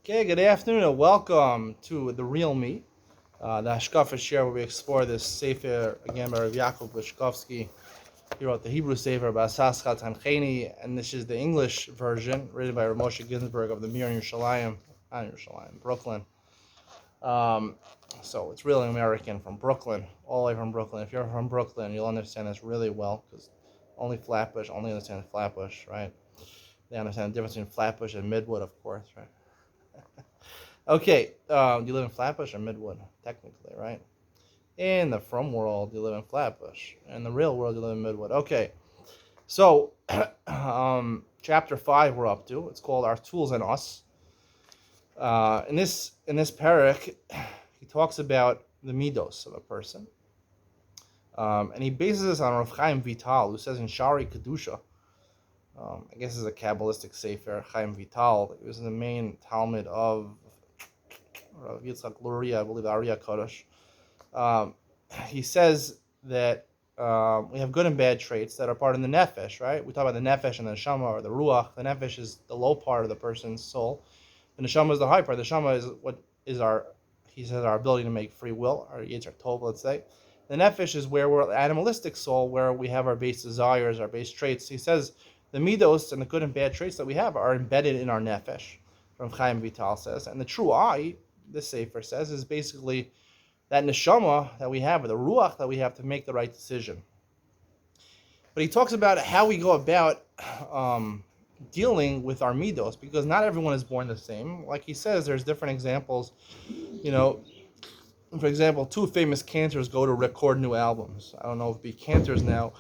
Okay, good afternoon and welcome to The Real Me, the Hashkafa Share, where we explore this Sefer again by Rav Yaakov Lishkovsky. He wrote the Hebrew Sefer by Saschat Hancheni, and this is the English version written by Rav Moshe Ginsburg of the Mir in Brooklyn. So it's really American from Brooklyn, all the way from Brooklyn. If you're from Brooklyn, you'll understand this really well because only Flatbush only understand Flatbush, right? They understand the difference between Flatbush and Midwood, of course, right? Okay, you live in Flatbush or Midwood, technically, right? In the from world, you live in Flatbush. In the real world, you live in Midwood. Okay, so chapter 5 we're up to. It's called Our Tools and Us. In this parak, he talks about the midos of a person. And he bases this on Rav Chaim Vital, who says in Shari Kedusha, I guess it's a Kabbalistic sefer, Chaim Vital. He was the main Talmud of Rav Yitzchak Luria, I believe, the Ariya Kodesh. He says that we have good and bad traits that are part of the nefesh, right? We talk about the nefesh and the neshama, or the ruach. The nefesh is the low part of the person's soul. The neshama is the high part. The neshama is what is our, he says, our ability to make free will, our yetzer tov, let's say. The nefesh is where we're animalistic soul, where we have our base desires, our base traits. He says the midos and the good and bad traits that we have are embedded in our nefesh, Rav Chaim Vital says. And the true I, this sefer says, is basically that neshama that we have, or the ruach that we have to make the right decision. But he talks about how we go about dealing with our midos, because not everyone is born the same. Like he says, there's different examples. For example, two famous cantors go to record new albums. I don't know if it'd be cantors now.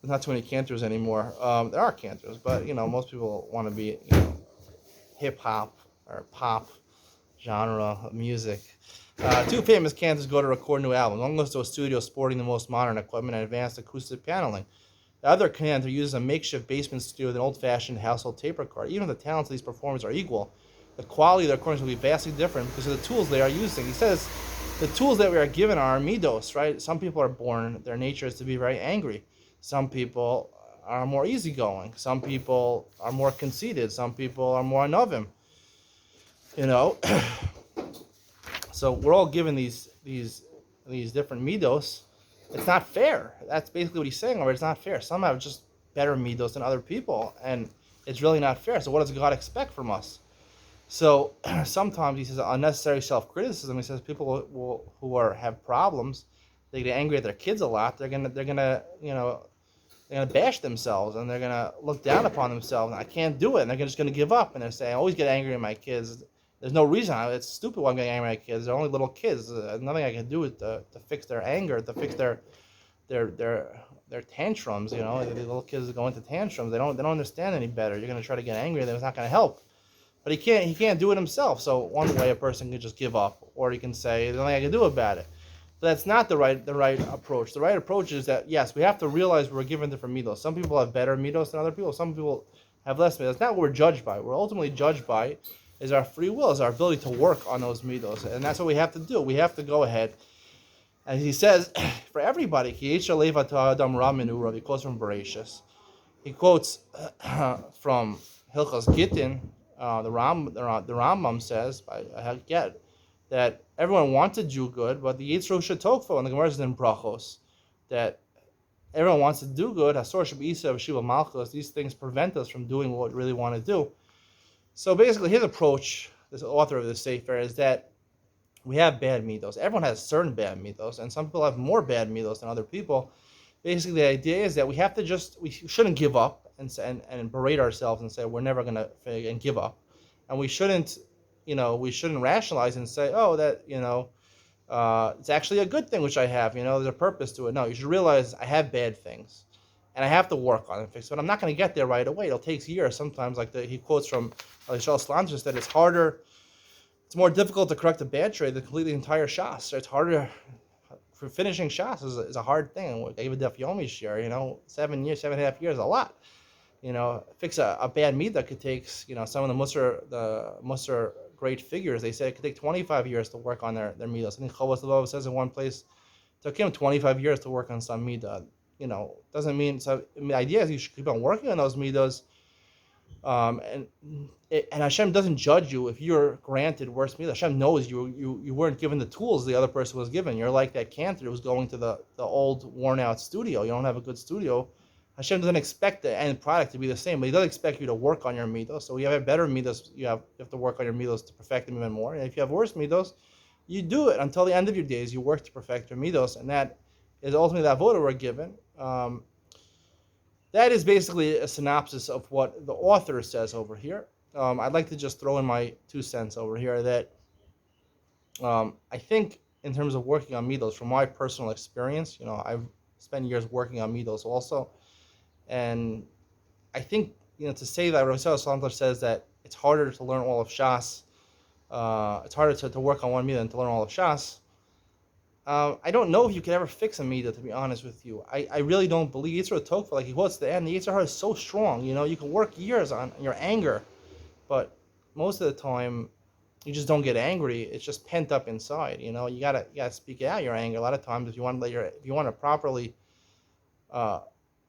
There's not too many cantors anymore. There are cantors, but most people want to be hip hop or pop genre of music. Two famous cantors go to record new albums. One goes to a studio sporting the most modern equipment and advanced acoustic paneling. The other cantor uses a makeshift basement studio with an old-fashioned household tape recorder. Even if the talents of these performers are equal, the quality of their recordings will be vastly different because of the tools they are using. He says the tools that we are given are midos, right? Some people are born, their nature is to be very angry. Some people are more easygoing. Some people are more conceited. Some people are more anovim. So we're all given these different midos. It's not fair. That's basically what he's saying. Or it's not fair. Some have just better midos than other people, and it's really not fair. So what does God expect from us? So sometimes he says unnecessary self-criticism. He says people who have problems, they get angry at their kids a lot. They're gonna bash themselves, and they're gonna look down upon themselves. And I can't do it, and they're just gonna give up. And they're saying, I always get angry at my kids. There's no reason. It's stupid why I'm getting angry at my kids. They're only little kids. There's nothing I can do to fix their anger, to fix their tantrums. The little kids go into tantrums. They don't understand any better. You're gonna try to get angry at them. It's not gonna help. But he can't do it himself. So one way a person can just give up, or he can say there's nothing I can do about it. But that's not the right approach. The right approach is that yes, we have to realize we're given different midos. Some people have better midos than other people. Some people have less midos. That's not what we're judged by. We're ultimately judged by is our free will, is our ability to work on those midos. And that's what we have to do. We have to go ahead. And he says, for everybody, he quotes from Bereshis. He quotes from Hilchos Gittin. The Rambam says, I get that everyone wants to do good, but the Yitzro Shetokfo, and the Gemara says in Brachos, that everyone wants to do good. Hasor Shabisa Shiva Malchus. These things prevent us from doing what we really want to do. So basically, his approach, this author of this sefer, is that we have bad midos. Everyone has certain bad midos, and some people have more bad midos than other people. Basically, the idea is that we shouldn't give up and berate ourselves and say we're never going to and give up, and we shouldn't rationalize and say, oh, that it's actually a good thing which I have. There's a purpose to it. No, you should realize I have bad things, and I have to work on it and fix it. But I'm not going to get there right away. It'll take years. Sometimes, he quotes from Charles Slanges that it's more difficult to correct a bad trait than complete the entire shas. So it's harder. For finishing shas is a hard thing. David Def Yomi share, 7.5 years, a lot. Fix a bad midah could take, some of the Musar great figures. They say it could take 25 years to work on their midas. I think Chovos Levov says in one place, it took him 25 years to work on some midah. Doesn't mean, so the idea is you should keep on working on those midas, And Hashem doesn't judge you if you're granted worse midos. Hashem knows you weren't given the tools the other person was given. You're like that cantor who's going to the old worn out studio. You don't have a good studio. Hashem doesn't expect the end product to be the same, but He does expect you to work on your midos. So you have better midos, you have to work on your midos to perfect them even more. And if you have worse midos, you do it until the end of your days. You work to perfect your midos, and that is ultimately the avodah we're given. That is basically a synopsis of what the author says over here. I'd like to just throw in my 2 cents over here that I think in terms of working on midos, from my personal experience, I've spent years working on midos also, and I think to say that Rav Salantler says that it's harder to learn all of Shas, it's harder to work on one midah than to learn all of Shas. I don't know if you could ever fix a midah, to be honest with you. I really don't believe Yitzhak Tokfa, like he quotes the end. The Yitzhak is so strong, you can work years on your anger, but most of the time you just don't get angry. It's just pent up inside. You gotta speak out your anger. A lot of times, if you want to properly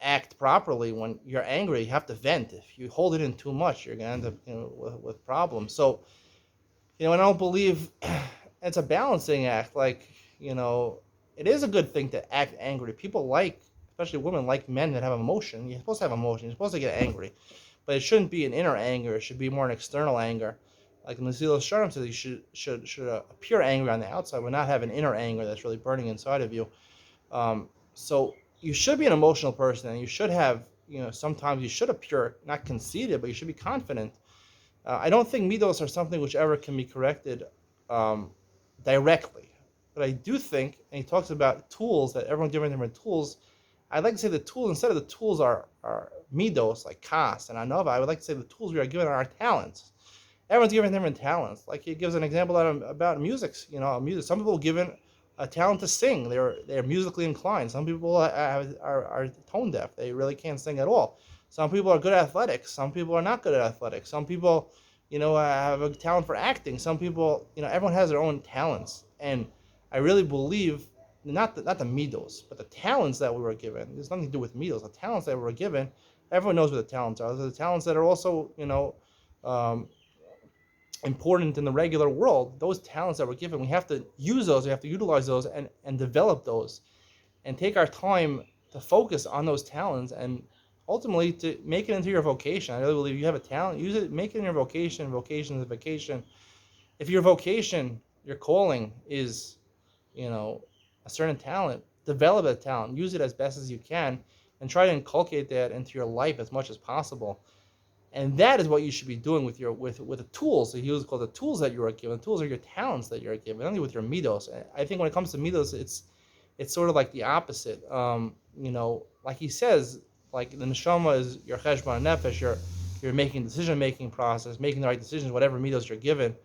act properly when you're angry, you have to vent. If you hold it in too much, you're gonna end up with problems. So I don't believe it's a balancing act. Like it is a good thing to act angry. People especially women, like men that have emotion. You're supposed to have emotion. You're supposed to get angry, but it shouldn't be an inner anger. It should be more an external anger. Like Mesilas Yesharim says, you should appear angry on the outside, but not have an inner anger that's really burning inside of you. So you should be an emotional person, and you should have, sometimes you should appear not conceited, but you should be confident. I don't think midos are something which ever can be corrected directly. But I do think, and he talks about tools, that everyone's given different tools. I'd like to say the tools, instead of the tools are midos, like kas and anova, I would like to say the tools we are given are our talents. Everyone's given different talents. Like he gives an example about music. Music. Some people are given a talent to sing. They're musically inclined. Some people are tone deaf. They really can't sing at all. Some people are good at athletics. Some people are not good at athletics. Some people, have a talent for acting. Some people, everyone has their own talents. And I really believe not the midos, but the talents that we were given. There's nothing to do with midos. The talents that we were given, everyone knows what the talents are. Those are the talents that are also, important in the regular world. Those talents that we're given, we have to use those. We have to utilize those and develop those, and take our time to focus on those talents and ultimately to make it into your vocation. I really believe you have a talent, use it, make it in your vocation. Vocation is a vacation. If your vocation, your calling is a certain talent, develop that talent, use it as best as you can, and try to inculcate that into your life as much as possible. And that is what you should be doing with the tools. He was called the tools that you are given. The tools are your talents that you're given, only with your midos. I think when it comes to midos, it's sort of like the opposite. Like he says, like the neshama is your cheshbon nefesh. You're making decision-making process, making the right decisions, whatever midos you're given.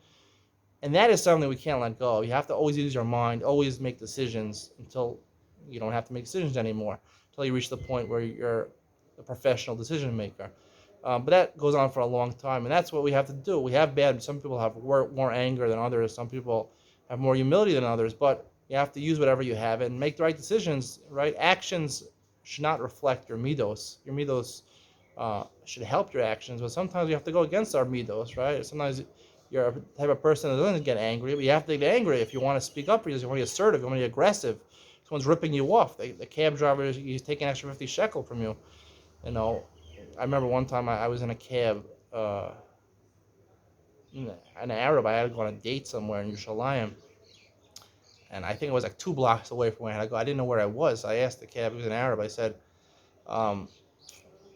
And that is something we can't let go of. You have to always use your mind, always make decisions until you don't have to make decisions anymore, until you reach the point where you're a professional decision maker. But that goes on for a long time, and that's what we have to do. Some people have more anger than others. Some people have more humility than others, but you have to use whatever you have and make the right decisions. Right actions should not reflect your midos. Your midos should help your actions, but sometimes you have to go against our midos, right? Sometimes you're a type of person that doesn't get angry, but you have to get angry if you want to speak up, because you want to be assertive, you want to be aggressive. Someone's ripping you off. The cab driver, he's taking an extra 50 shekel from you. I remember one time I was in a cab, an Arab. I had to go on a date somewhere in Yerushalayim, and I think it was like 2 blocks away from where I had to go. I didn't know where I was. I asked the cab. He was an Arab. I said, I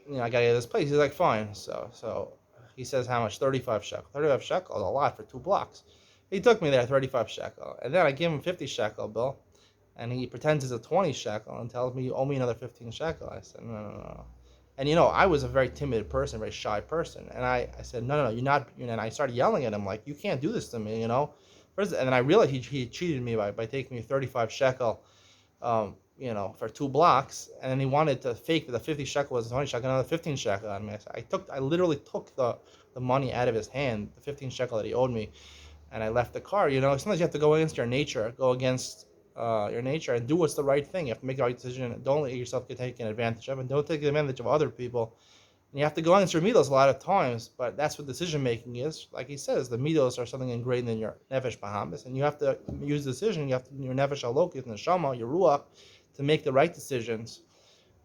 gotta get to this place. He's like, fine. So he says, how much? 35 shekel. 35 shekel is a lot for 2 blocks. He took me there, 35 shekel, and then I gave him 50 shekel bill, and he pretends it's a 20 shekel and tells me you owe me another 15 shekel. I said, no. And I was a very timid person, very shy person, and I said, no, you're not. And I started yelling at him like, you can't do this to me, First, and then I realized he cheated me by taking me 35 shekel, for 2 blocks, and then he wanted to fake that the 50 shekel was 20 shekel, another 15 shekel on me. I literally took the money out of his hand, the 15 shekel that he owed me, and I left the car. Sometimes you have to go against your nature, your nature, and do what's the right thing. You have to make the right decision. Don't let yourself get taken advantage of, and don't take advantage of other people. And you have to go against your midos a lot of times, but that's what decision making is. Like he says, the midos are something ingrained in your nefesh bahamis, and you have to use decision. You have to your nefesh halokis, neshama, your ruach, to make the right decisions.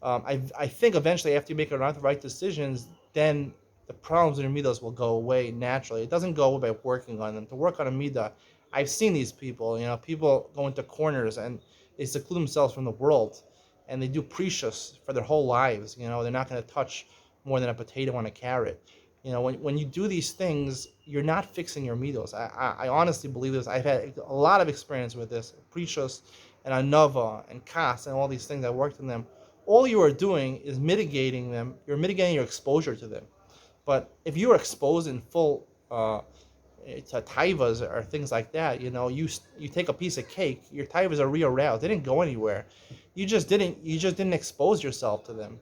I think eventually after you make the right decisions, then the problems in your midos will go away naturally. It doesn't go away by working on them. To work on a midah, I've seen these people. People go into corners and they seclude themselves from the world, and they do precious for their whole lives. They're not going to touch more than a potato on a carrot. When you do these things, you're not fixing your midos. I honestly believe this. I've had a lot of experience with this, precious and anava and kas and all these things. I worked in them. All you are doing is mitigating them. You're mitigating your exposure to them. But if you are exposed in full to taivas or things like that, you take a piece of cake, your taivas are rearoused. They didn't go anywhere. You just didn't expose yourself to them.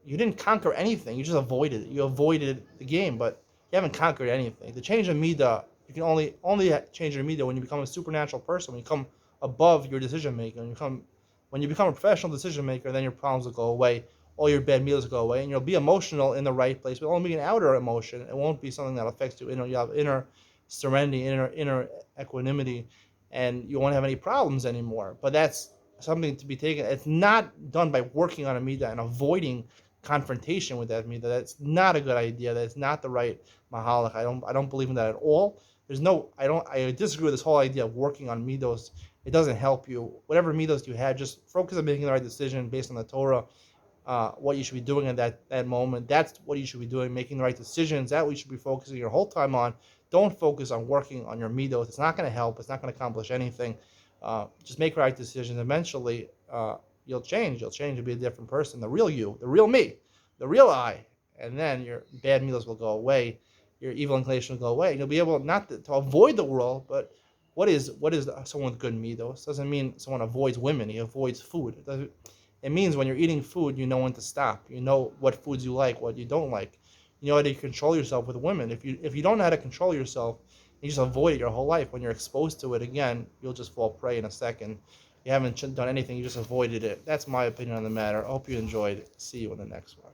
You didn't conquer anything. You just avoided it. You avoided the game, but you haven't conquered anything. To change a midah, you can only change your midah when you become a supernatural person. When you come above your decision making, when you become a professional decision maker, then your problems will go away. All your bad meals will go away, and you'll be emotional in the right place. But it'll only be an outer emotion. It won't be something that affects you. You have inner serenity, inner equanimity, and you won't have any problems anymore. But that's something to be taken. It's not done by working on a midah and avoiding confrontation with that midah. That's not a good idea. That's not the right mahalach. I don't believe in that at all. I disagree with this whole idea of working on midos. It doesn't help you. Whatever midos you have, just focus on making the right decision based on the Torah. What you should be doing at that moment. That's what you should be doing, making the right decisions. That we should be focusing your whole time on. Don't focus on working on your midos. It's not going to help. It's not going to accomplish anything. Just make right decisions. Eventually, you'll change. You'll be a different person. The real you, the real me, the real I. And then your bad midos will go away. Your evil inclination will go away. And you'll be able not to avoid the world, but what is someone with good midos? Doesn't mean someone avoids women. He avoids food. It means when you're eating food, you know when to stop. You know what foods you like, what you don't like. You know how to control yourself with women. If you don't know how to control yourself, you just avoid it your whole life. When you're exposed to it again, you'll just fall prey in a second. You haven't done anything, you just avoided it. That's my opinion on the matter. I hope you enjoyed. See you in the next one.